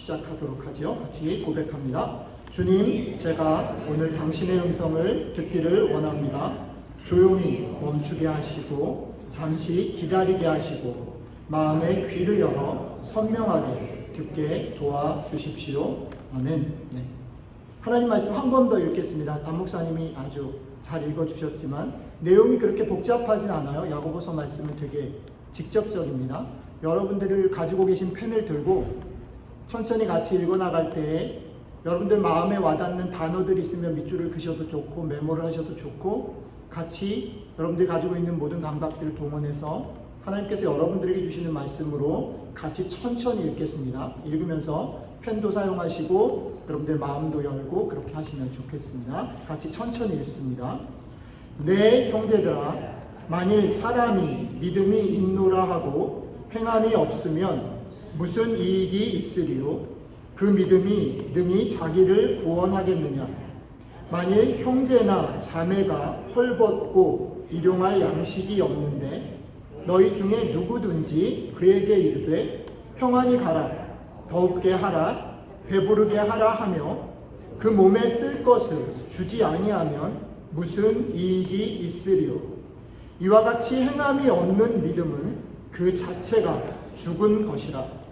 시작하도록 하죠. 같이 고백합니다. 주님, 제가 오늘 당신의 음성을 듣기를 원합니다. 조용히 멈추게 하시고 잠시 기다리게 하시고 마음의 귀를 열어 선명하게 듣게 도와주십시오. 아멘. 네. 하나님 말씀 한 번 더 읽겠습니다. 안 목사님이 아주 잘 읽어주셨지만 내용이 그렇게 복잡하진 않아요. 야고보서 말씀은 되게 직접적입니다. 여러분들을 가지고 계신 펜을 들고 천천히 같이 읽어나갈 때에 여러분들 마음에 와닿는 단어들이 있으면 밑줄을 그셔도 좋고 메모를 하셔도 좋고 같이 여러분들이 가지고 있는 모든 감각들을 동원해서 하나님께서 여러분들에게 주시는 말씀으로 같이 천천히 읽겠습니다. 읽으면서 펜도 사용하시고 여러분들 마음도 열고 그렇게 하시면 좋겠습니다. 같이 천천히 읽습니다. 내 형제들아, 만일 사람이 믿음이 있노라 하고 행함이 없으면 무슨 이익이 있으리요? 그 믿음이 능히 자기를 구원하겠느냐? 만일 형제나 자매가 헐벗고 일용할 양식이 없는데 너희 중에 누구든지 그에게 이르되 평안히 가라, 더웁게 하라, 배부르게 하라 하며 그 몸에 쓸 것을 주지 아니하면 무슨 이익이 있으리요? 이와 같이 행함이 없는 믿음은 그 자체가 죽은 것이라.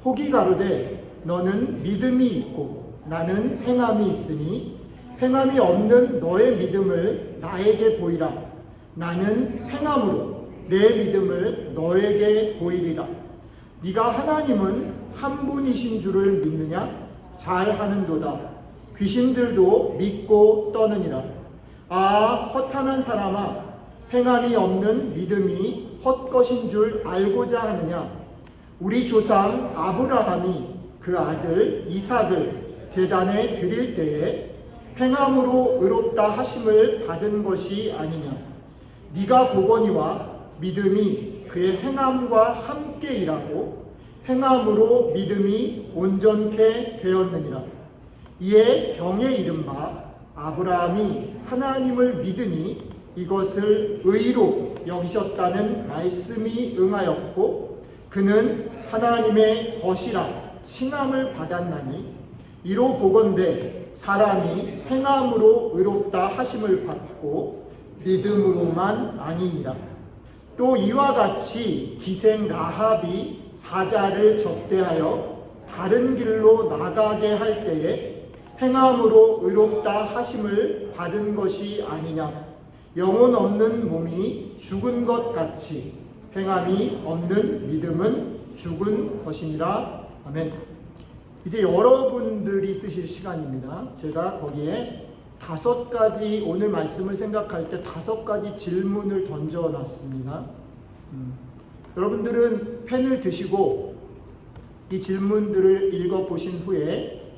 혹이 가로되 너는 믿음이 있고 나는 행함이 있으니 행함이 없는 너의 믿음을 나에게 보이라. 나는 행함으로 내 믿음을 너에게 보이리라. 네가 하나님은 한 분이신 줄을 믿느냐? 잘하는도다. 귀신들도 믿고 떠느니라. 아, 허탄한 사람아, 행함이 없는 믿음이 헛것인 줄 알고자 하느냐? 우리 조상 아브라함이 그 아들 이삭을 제단에 드릴 때에 행함으로 의롭다 하심을 받은 것이 아니냐? 네가 보거니와 믿음이 그의 행함과 함께 일하고 행함으로 믿음이 온전케 되었느니라. 이에 경에 이른 바 아브라함이 하나님을 믿으니 이것을 의로 여기셨다는 말씀이 응하였고 그는 하나님의 것이라 칭함을 받았나니 이로 보건대 사람이 행함으로 의롭다 하심을 받고 믿음으로만 아니니라. 또 이와 같이 기생 라합이 사자를 접대하여 다른 길로 나가게 할 때에 행함으로 의롭다 하심을 받은 것이 아니냐. 영혼 없는 몸이 죽은 것 같이 행함이 없는 믿음은 죽은 것이니라. 아멘. 이제 여러분들이 쓰실 시간입니다. 제가 거기에 5가지 오늘 말씀을 생각할 때 5가지 질문을 던져놨습니다. 여러분들은 펜을 드시고 이 질문들을 읽어보신 후에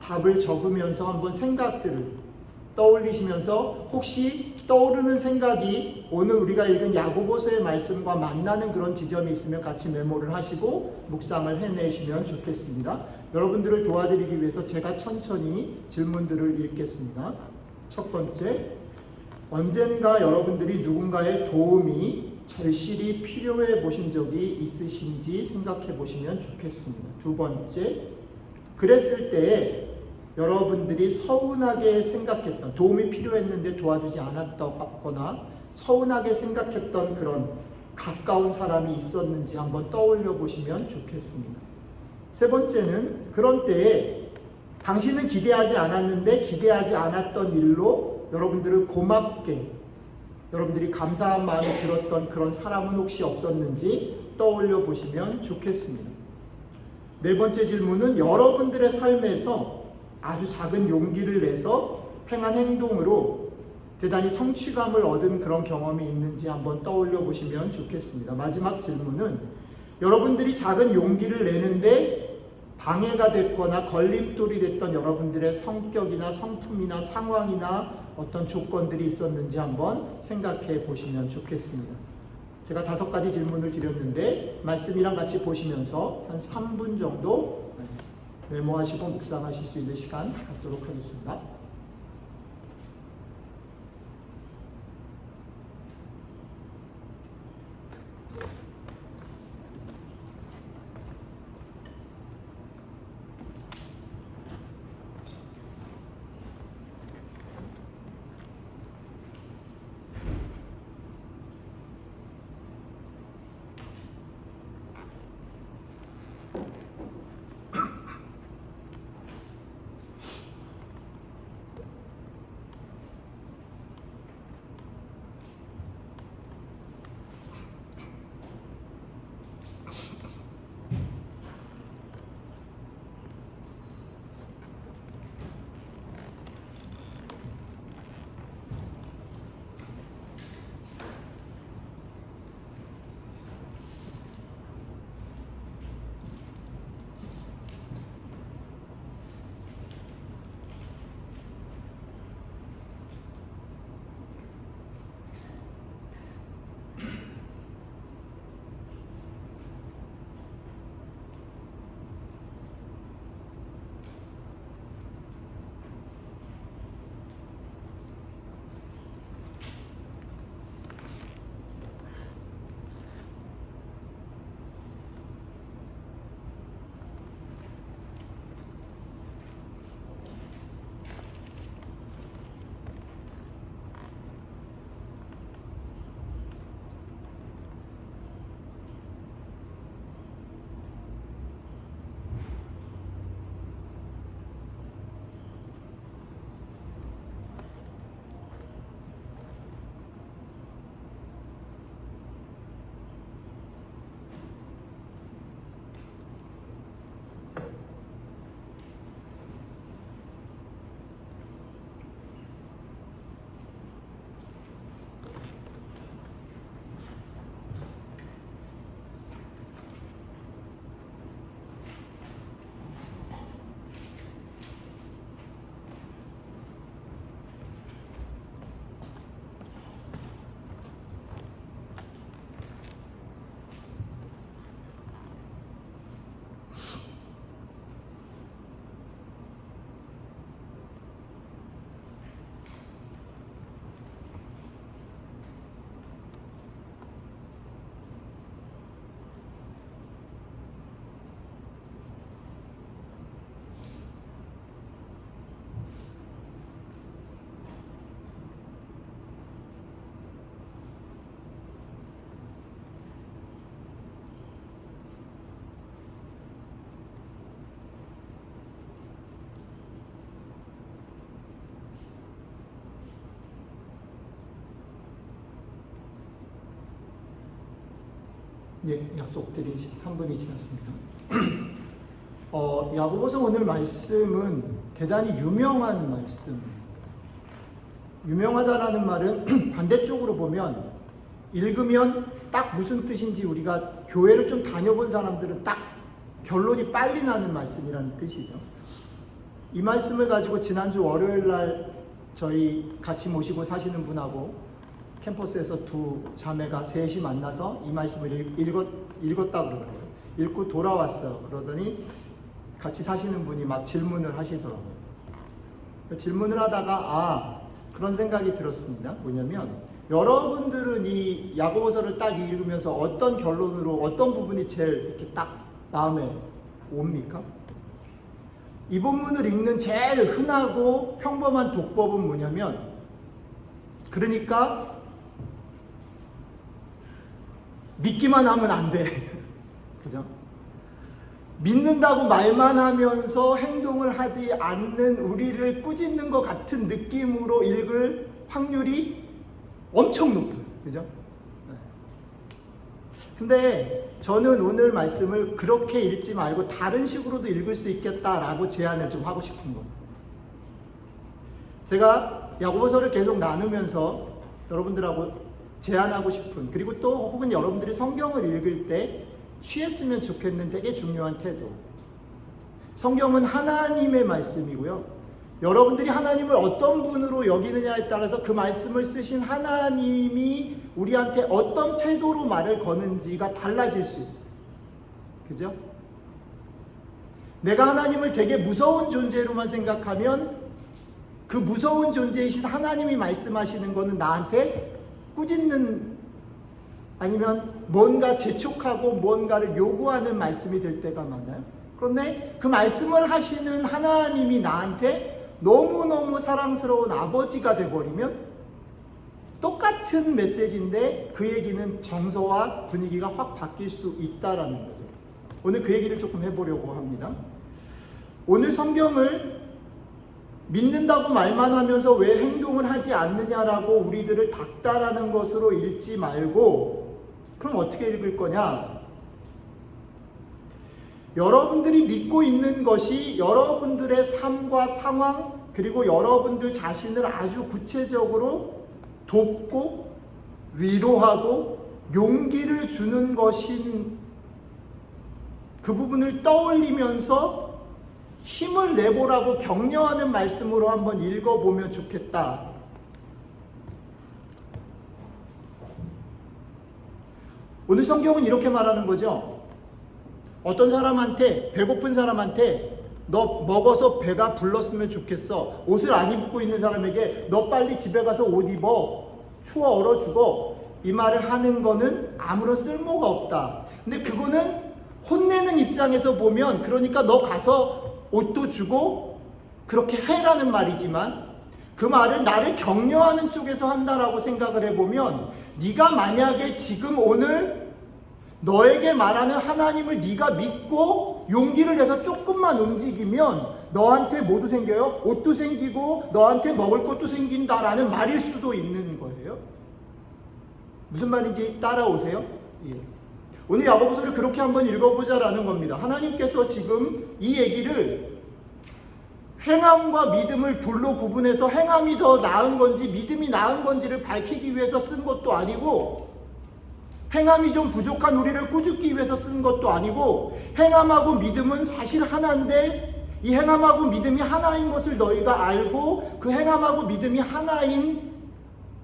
답을 적으면서 한번 생각들을 떠올리시면서 혹시 떠오르는 생각이 오늘 우리가 읽은 야고보서의 말씀과 만나는 그런 지점이 있으면 같이 메모를 하시고 묵상을 해내시면 좋겠습니다. 여러분들을 도와드리기 위해서 제가 천천히 질문들을 읽겠습니다. 첫 번째, 언젠가 여러분들이 누군가의 도움이 절실히 필요해 보신 적이 있으신지 생각해 보시면 좋겠습니다. 두 번째, 그랬을 때에 여러분들이 서운하게 생각했던, 도움이 필요했는데 도와주지 않았거나 서운하게 생각했던 그런 가까운 사람이 있었는지 한번 떠올려 보시면 좋겠습니다. 세 번째는 그런 때에 당신은 기대하지 않았는데 기대하지 않았던 일로 여러분들을 고맙게, 여러분들이 감사한 마음이 들었던 그런 사람은 혹시 없었는지 떠올려 보시면 좋겠습니다. 네 번째 질문은 여러분들의 삶에서 아주 작은 용기를 내서 행한 행동으로 대단히 성취감을 얻은 그런 경험이 있는지 한번 떠올려 보시면 좋겠습니다. 마지막 질문은 여러분들이 작은 용기를 내는데 방해가 됐거나 걸림돌이 됐던 여러분들의 성격이나 성품이나 상황이나 어떤 조건들이 있었는지 한번 생각해 보시면 좋겠습니다. 제가 5가지 질문을 드렸는데 말씀이랑 같이 보시면서 한 3분 정도 메모하시고 묵상하실 수 있는 시간 갖도록 하겠습니다. 예, 약속드린 3분이 지났습니다. 야고보서 오늘 말씀은 대단히 유명한 말씀. 유명하다라는 말은 반대쪽으로 보면 읽으면 딱 무슨 뜻인지 우리가 교회를 좀 다녀본 사람들은 딱 결론이 빨리 나는 말씀이라는 뜻이죠. 이 말씀을 가지고 지난주 월요일 날 저희 같이 모시고 사시는 분하고 캠퍼스에서 두 자매가 셋이 만나서 이 말씀을 읽었다 그러더라고요. 읽고 돌아왔어. 그러더니 같이 사시는 분이 막 질문을 하시더라고요. 질문을 하다가 그런 생각이 들었습니다. 뭐냐면 여러분들은 이 야고보서를 딱 읽으면서 어떤 결론으로 어떤 부분이 제일 이렇게 딱 마음에 옵니까? 이 본문을 읽는 제일 흔하고 평범한 독법은 뭐냐면 그러니까 믿기만 하면 안 돼. 그죠? 믿는다고 말만 하면서 행동을 하지 않는 우리를 꾸짖는 것 같은 느낌으로 읽을 확률이 엄청 높아요. 그죠? 근데 저는 오늘 말씀을 그렇게 읽지 말고 다른 식으로도 읽을 수 있겠다라고 제안을 좀 하고 싶은 거예요. 제가 야고보서를 계속 나누면서 여러분들하고 제안하고 싶은, 그리고 또 혹은 여러분들이 성경을 읽을 때 취했으면 좋겠는 되게 중요한 태도. 성경은 하나님의 말씀이고요. 여러분들이 하나님을 어떤 분으로 여기느냐에 따라서 그 말씀을 쓰신 하나님이 우리한테 어떤 태도로 말을 거는지가 달라질 수 있어요. 그죠? 내가 하나님을 되게 무서운 존재로만 생각하면 그 무서운 존재이신 하나님이 말씀하시는 거는 나한테 꾸짖는 아니면 뭔가 재촉하고 뭔가를 요구하는 말씀이 될 때가 많아요. 그런데 그 말씀을 하시는 하나님이 나한테 너무너무 사랑스러운 아버지가 돼버리면 똑같은 메시지인데 그 얘기는 정서와 분위기가 확 바뀔 수 있다라는 거죠. 오늘 그 얘기를 조금 해보려고 합니다. 오늘 성경을 믿는다고 말만 하면서 왜 행동을 하지 않느냐라고 우리들을 닥달하는 것으로 읽지 말고, 그럼 어떻게 읽을 거냐? 여러분들이 믿고 있는 것이 여러분들의 삶과 상황, 그리고 여러분들 자신을 아주 구체적으로 돕고 위로하고 용기를 주는 것인 그 부분을 떠올리면서 힘을 내보라고 격려하는 말씀으로 한번 읽어보면 좋겠다. 오늘 성경은 이렇게 말하는 거죠. 어떤 사람한테, 배고픈 사람한테 너 먹어서 배가 불렀으면 좋겠어. 옷을 안 입고 있는 사람에게 너 빨리 집에 가서 옷 입어. 추워 얼어 죽어. 이 말을 하는 거는 아무런 쓸모가 없다. 근데 그거는 혼내는 입장에서 보면, 그러니까 너 가서 옷도 주고 그렇게 해라는 말이지만, 그 말을 나를 격려하는 쪽에서 한다라고 생각을 해보면, 네가 만약에 지금 오늘 너에게 말하는 하나님을 네가 믿고 용기를 내서 조금만 움직이면 너한테 뭐도 생겨요? 옷도 생기고 너한테 먹을 것도 생긴다라는 말일 수도 있는 거예요. 무슨 말인지 따라오세요? 예. 오늘 야고보서를 그렇게 한번 읽어보자라는 겁니다. 하나님께서 지금 이 얘기를 행함과 믿음을 둘로 구분해서 행함이 더 나은 건지 믿음이 나은 건지를 밝히기 위해서 쓴 것도 아니고, 행함이 좀 부족한 우리를 꾸짖기 위해서 쓴 것도 아니고, 행함하고 믿음은 사실 하나인데 이 행함하고 믿음이 하나인 것을 너희가 알고 그 행함하고 믿음이 하나인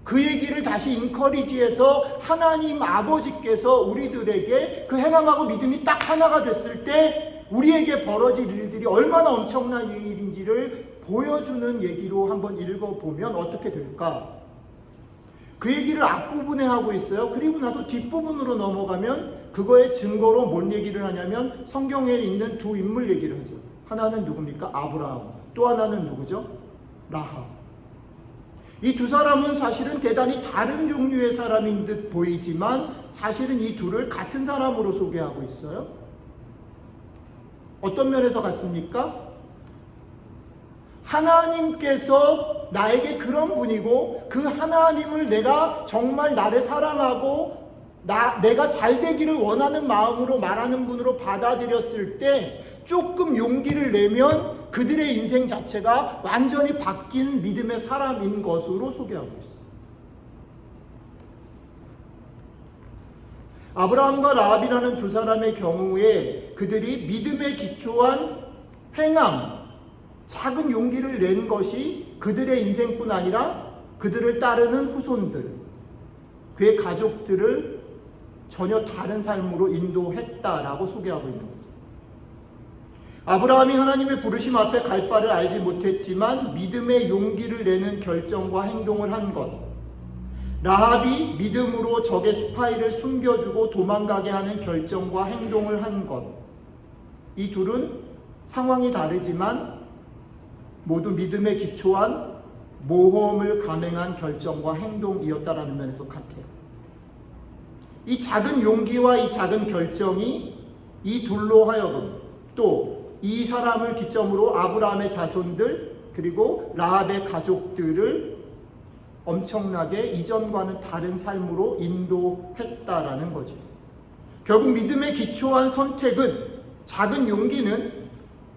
그 얘기를 다시 인커리지해서 하나님 아버지께서 우리들에게 그 행함하고 믿음이 딱 하나가 됐을 때 우리에게 벌어질 일들이 얼마나 엄청난 일인지를 보여주는 얘기로 한번 읽어보면 어떻게 될까? 그 얘기를 앞부분에 하고 있어요. 그리고 나서 뒷부분으로 넘어가면 그거의 증거로 뭔 얘기를 하냐면 성경에 있는 두 인물 얘기를 하죠. 하나는 누굽니까? 아브라함. 또 하나는 누구죠? 라합. 이 두 사람은 사실은 대단히 다른 종류의 사람인 듯 보이지만 사실은 이 둘을 같은 사람으로 소개하고 있어요. 어떤 면에서 같습니까? 하나님께서 나에게 그런 분이고 그 하나님을 내가 정말 나를 사랑하고 내가 잘 되기를 원하는 마음으로 말하는 분으로 받아들였을 때 조금 용기를 내면 그들의 인생 자체가 완전히 바뀐 믿음의 사람인 것으로 소개하고 있어요. 아브라함과 라합이라는 두 사람의 경우에 그들이 믿음에 기초한 행함, 작은 용기를 낸 것이 그들의 인생뿐 아니라 그들을 따르는 후손들, 그의 가족들을 전혀 다른 삶으로 인도했다라고 소개하고 있는 거죠. 아브라함이 하나님의 부르심 앞에 갈 바를 알지 못했지만 믿음의 용기를 내는 결정과 행동을 한 것, 라합이 믿음으로 적의 스파이를 숨겨주고 도망가게 하는 결정과 행동을 한 것, 이 둘은 상황이 다르지만 모두 믿음에 기초한 모험을 감행한 결정과 행동이었다라는 면에서 같아요. 이 작은 용기와 이 작은 결정이 이 둘로 하여금 또 이 사람을 기점으로 아브라함의 자손들 그리고 라합의 가족들을 엄청나게 이전과는 다른 삶으로 인도했다라는 거죠. 결국 믿음에 기초한 선택은, 작은 용기는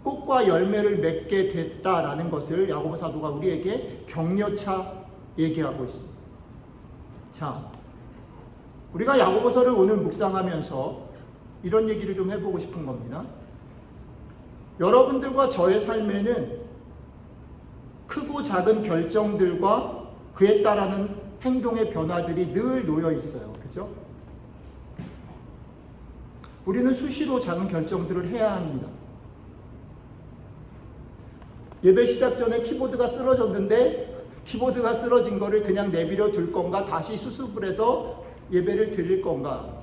꽃과 열매를 맺게 됐다라는 것을 야고보 사도가 우리에게 격려차 얘기하고 있습니다. 자, 우리가 야고보서를 오늘 묵상하면서 이런 얘기를 좀 해보고 싶은 겁니다. 여러분들과 저의 삶에는 크고 작은 결정들과 그에 따르는 행동의 변화들이 늘 놓여 있어요. 그죠? 우리는 수시로 작은 결정들을 해야 합니다. 예배 시작 전에 키보드가 쓰러졌는데 키보드가 쓰러진 거를 그냥 내버려 둘 건가, 다시 수습을 해서 예배를 드릴 건가.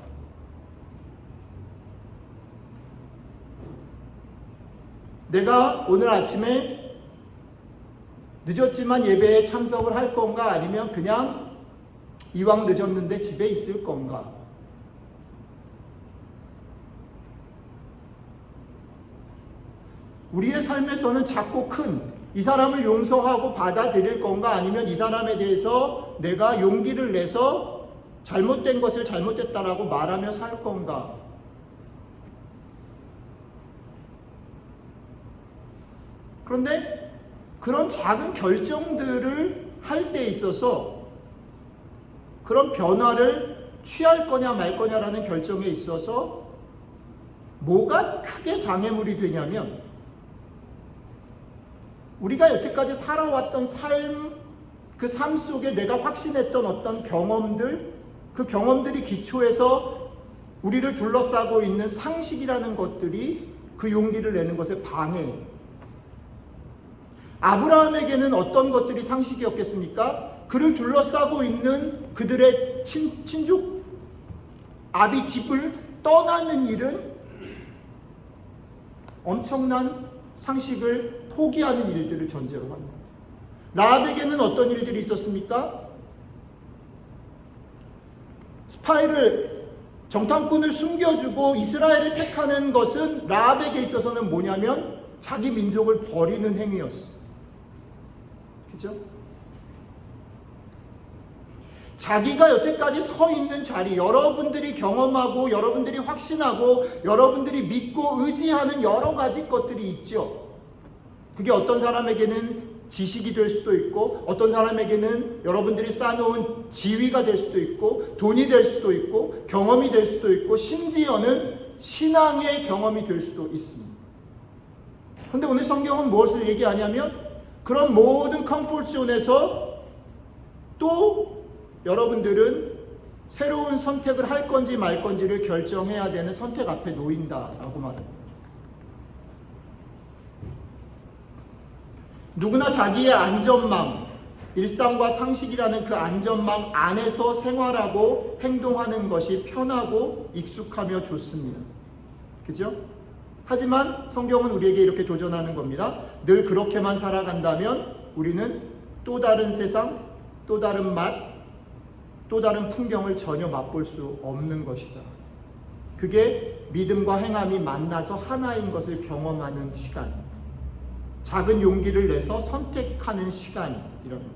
내가 오늘 아침에 늦었지만 예배에 참석을 할 건가, 아니면 그냥 이왕 늦었는데 집에 있을 건가. 우리의 삶에서는 작고 큰 이 사람을 용서하고 받아들일 건가, 아니면 이 사람에 대해서 내가 용기를 내서 잘못된 것을 잘못됐다라고 말하며 살 건가. 그런데 그런 작은 결정들을 할 때 있어서 그런 변화를 취할 거냐 말 거냐라는 결정에 있어서 뭐가 크게 장애물이 되냐면, 우리가 여태까지 살아왔던 삶, 그 삶 속에 내가 확신했던 어떤 경험들, 그 경험들이 기초해서 우리를 둘러싸고 있는 상식이라는 것들이 그 용기를 내는 것에 방해해요. 아브라함에게는 어떤 것들이 상식이었겠습니까? 그를 둘러싸고 있는 그들의 친족 아비 집을 떠나는 일은 엄청난 상식을 포기하는 일들을 전제로 합니다. 라합에게는 어떤 일들이 있었습니까? 스파이를, 정탐꾼을 숨겨주고 이스라엘을 택하는 것은 라합에게 있어서는 뭐냐면 자기 민족을 버리는 행위였어요. 그죠? 자기가 여태까지 서 있는 자리, 여러분들이 경험하고 여러분들이 확신하고 여러분들이 믿고 의지하는 여러 가지 것들이 있죠. 그게 어떤 사람에게는 지식이 될 수도 있고, 어떤 사람에게는 여러분들이 쌓아놓은 지위가 될 수도 있고, 돈이 될 수도 있고, 경험이 될 수도 있고, 심지어는 신앙의 경험이 될 수도 있습니다. 그런데 오늘 성경은 무엇을 얘기하냐면, 그런 모든 컴포트존에서 또 여러분들은 새로운 선택을 할 건지 말 건지를 결정해야 되는 선택 앞에 놓인다라고 말합니다. 누구나 자기의 안전망, 일상과 상식이라는 그 안전망 안에서 생활하고 행동하는 것이 편하고 익숙하며 좋습니다. 그죠? 하지만 성경은 우리에게 이렇게 도전하는 겁니다. 늘 그렇게만 살아간다면 우리는 또 다른 세상, 또 다른 맛, 또 다른 풍경을 전혀 맛볼 수 없는 것이다. 그게 믿음과 행함이 만나서 하나인 것을 경험하는 시간, 작은 용기를 내서 선택하는 시간이라는 거죠.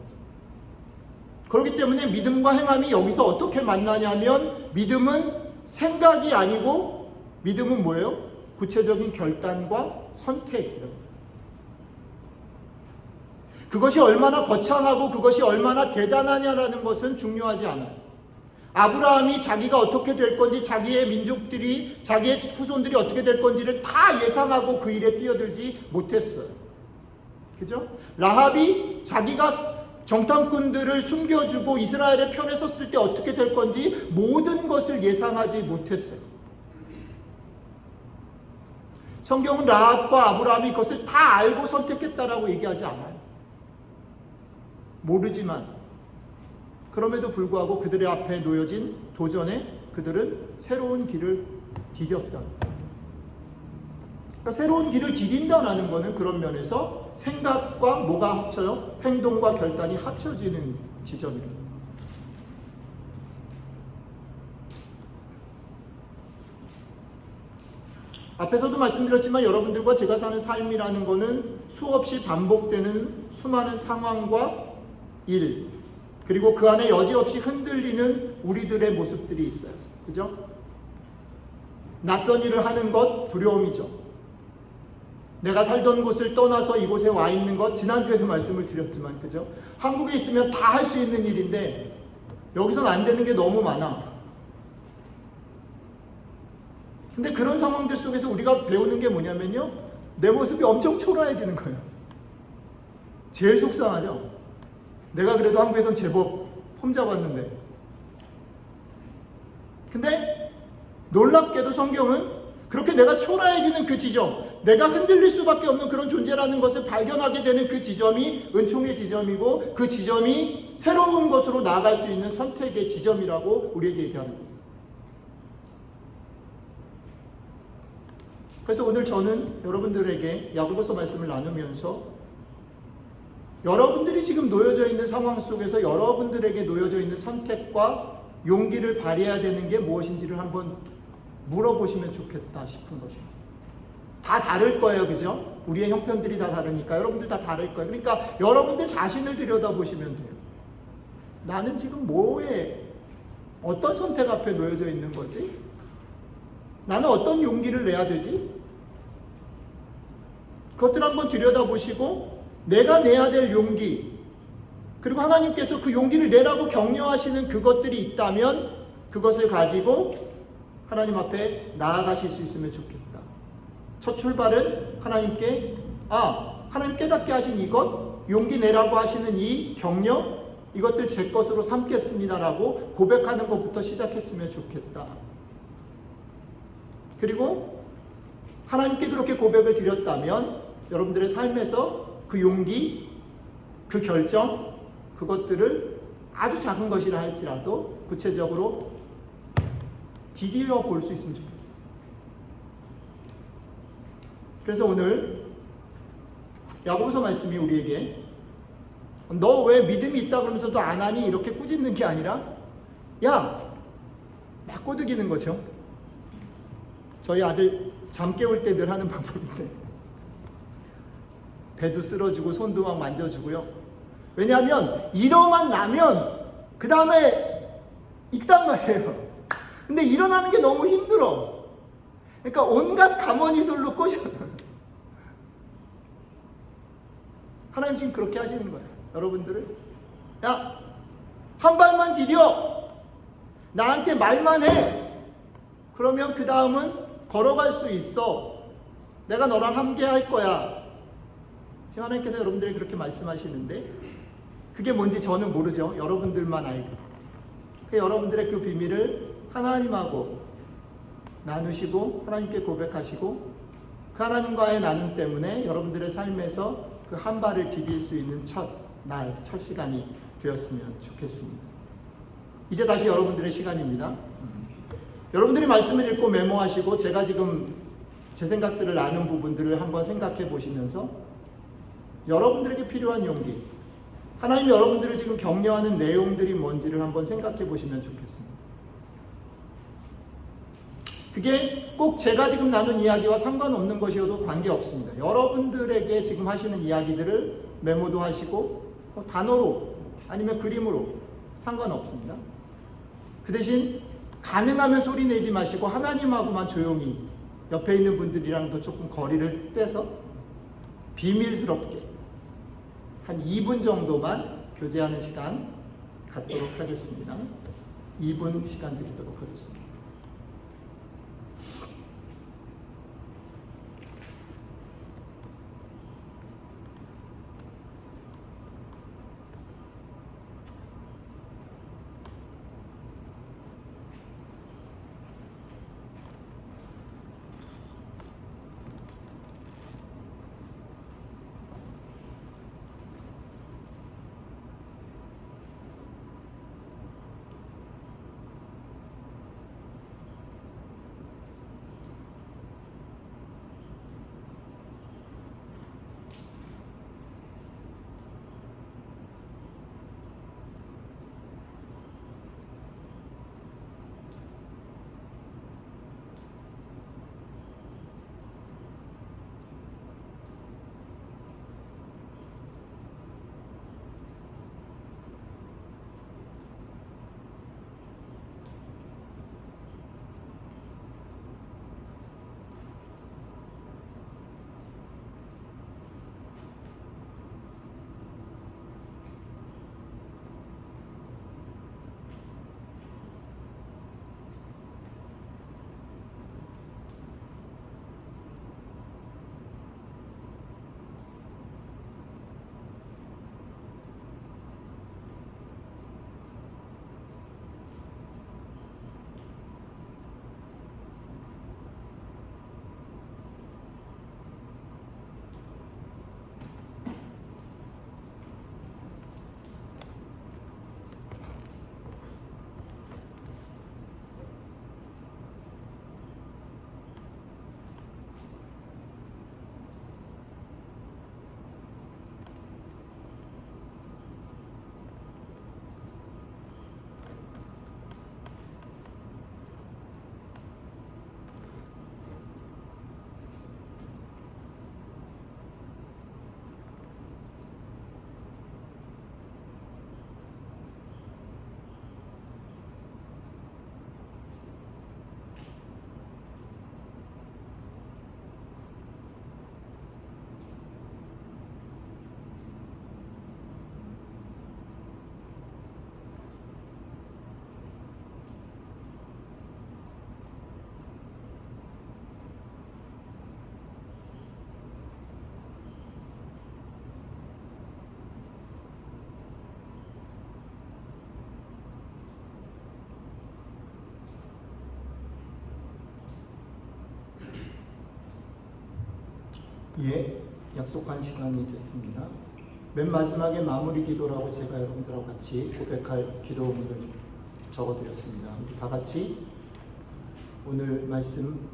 그렇기 때문에 믿음과 행함이 여기서 어떻게 만나냐면, 믿음은 생각이 아니고 믿음은 뭐예요? 구체적인 결단과 선택이라고. 그것이 얼마나 거창하고 그것이 얼마나 대단하냐라는 것은 중요하지 않아요. 아브라함이 자기가 어떻게 될 건지, 자기의 민족들이, 자기의 후손들이 어떻게 될 건지를 다 예상하고 그 일에 뛰어들지 못했어요. 그죠? 라합이 자기가 정탐꾼들을 숨겨주고 이스라엘의 편에 섰을 때 어떻게 될 건지 모든 것을 예상하지 못했어요. 성경은 라합과 아브라함이 그것을 다 알고 선택했다라고 얘기하지 않아요. 모르지만 그럼에도 불구하고 그들의 앞에 놓여진 도전에 그들은 새로운 길을 디뎠다. 그러니까 새로운 길을 디딘다라는 것은 그런 면에서 생각과 뭐가 합쳐요? 행동과 결단이 합쳐지는 지점입니다. 앞에서도 말씀드렸지만 여러분들과 제가 사는 삶이라는 것은 수없이 반복되는 수많은 상황과 일, 그리고 그 안에 여지없이 흔들리는 우리들의 모습들이 있어요. 그죠? 낯선 일을 하는 것 두려움이죠. 내가 살던 곳을 떠나서 이곳에 와 있는 것, 지난주에도 말씀을 드렸지만, 그죠? 한국에 있으면 다 할 수 있는 일인데 여기서는 안 되는 게 너무 많아. 근데 그런 상황들 속에서 우리가 배우는 게 뭐냐면요, 내 모습이 엄청 초라해지는 거예요. 제일 속상하죠? 내가 그래도 한국에선 제법 폼 잡았는데. 근데 놀랍게도 성경은 그렇게 내가 초라해지는 그 지점, 내가 흔들릴 수밖에 없는 그런 존재라는 것을 발견하게 되는 그 지점이 은총의 지점이고, 그 지점이 새로운 것으로 나아갈 수 있는 선택의 지점이라고 우리에게 얘기하는 겁니다. 그래서 오늘 저는 여러분들에게 야고보서 말씀을 나누면서 여러분들이 지금 놓여져 있는 상황 속에서 여러분들에게 놓여져 있는 선택과 용기를 발휘해야 되는 게 무엇인지를 한번 물어보시면 좋겠다 싶은 것입니다. 다 다를 거예요. 그죠? 우리의 형편들이 다 다르니까 여러분들 다 다를 거예요. 그러니까 여러분들 자신을 들여다보시면 돼요. 나는 지금 어떤 선택 앞에 놓여져 있는 거지? 나는 어떤 용기를 내야 되지? 그것들 한번 들여다보시고 내가 내야 될 용기, 그리고 하나님께서 그 용기를 내라고 격려하시는 그것들이 있다면 그것을 가지고 하나님 앞에 나아가실 수 있으면 좋겠다. 첫 출발은 하나님 깨닫게 하신 이것, 용기 내라고 하시는 이 격려, 이것들 제 것으로 삼겠습니다라고 고백하는 것부터 시작했으면 좋겠다. 그리고 하나님께 그렇게 고백을 드렸다면 여러분들의 삶에서 그 용기, 그 결정, 그것들을 아주 작은 것이라 할지라도 구체적으로 디디어 볼 수 있으면 좋겠다. 그래서 오늘 야고보서 말씀이 우리에게 너 왜 믿음이 있다 그러면서 또 안 하니? 이렇게 꾸짖는 게 아니라 막 꼬드기는 거죠. 저희 아들 잠 깨울 때 늘 하는 방법인데 배도 쓸어주고 손도 막 만져주고요. 왜냐하면 일어만 나면 그 다음에 있단 말이에요. 근데 일어나는 게 너무 힘들어. 그러니까 온갖 가머니술로 꼬셔. 하나님 지금 그렇게 하시는 거예요. 여러분들을 한 발만 디뎌. 나한테 말만 해. 그러면 그 다음은 걸어갈 수 있어. 내가 너랑 함께 할 거야. 지금 하나님께서 여러분들에게 그렇게 말씀하시는데 그게 뭔지 저는 모르죠. 여러분들만 알고. 여러분들의 그 비밀을 하나님하고 나누시고 하나님께 고백하시고 그 하나님과의 나눔 때문에 여러분들의 삶에서 그 한 발을 디딜 수 있는 첫 시간이 되었으면 좋겠습니다. 이제 다시 여러분들의 시간입니다. 여러분들이 말씀을 읽고 메모하시고 제가 지금 제 생각들을 나눈 부분들을 한번 생각해 보시면서 여러분들에게 필요한 용기, 하나님이 여러분들을 지금 격려하는 내용들이 뭔지를 한번 생각해 보시면 좋겠습니다. 그게 꼭 제가 지금 나눈 이야기와 상관없는 것이어도 관계없습니다. 여러분들에게 지금 하시는 이야기들을 메모도 하시고 단어로 아니면 그림으로 상관없습니다. 그 대신 가능하면 소리 내지 마시고 하나님하고만 조용히 옆에 있는 분들이랑도 조금 거리를 떼서 비밀스럽게 한 2분 정도만 교제하는 시간 갖도록 하겠습니다. 2분 시간 드리도록 하겠습니다. 예, 약속한 시간이 됐습니다. 맨 마지막에 마무리 기도라고 제가 여러분들하고 같이 고백할 기도문을 적어드렸습니다. 우리 다 같이 오늘 말씀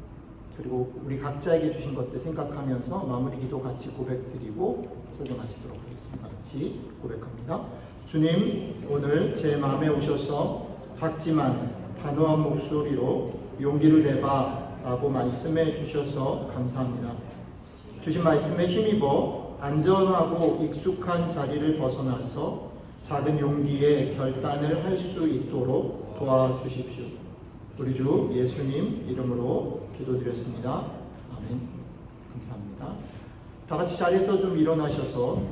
그리고 우리 각자에게 주신 것들 생각하면서 마무리 기도 같이 고백드리고 설교 마치도록 하겠습니다. 같이 고백합니다. 주님, 오늘 제 마음에 오셔서 작지만 단호한 목소리로 용기를 내봐 라고 말씀해 주셔서 감사합니다. 주신 말씀에 힘입어 안전하고 익숙한 자리를 벗어나서 작은 용기의 결단을 할 수 있도록 도와주십시오. 우리 주 예수님 이름으로 기도드렸습니다. 아멘. 감사합니다. 다 같이 자리에서 좀 일어나셔서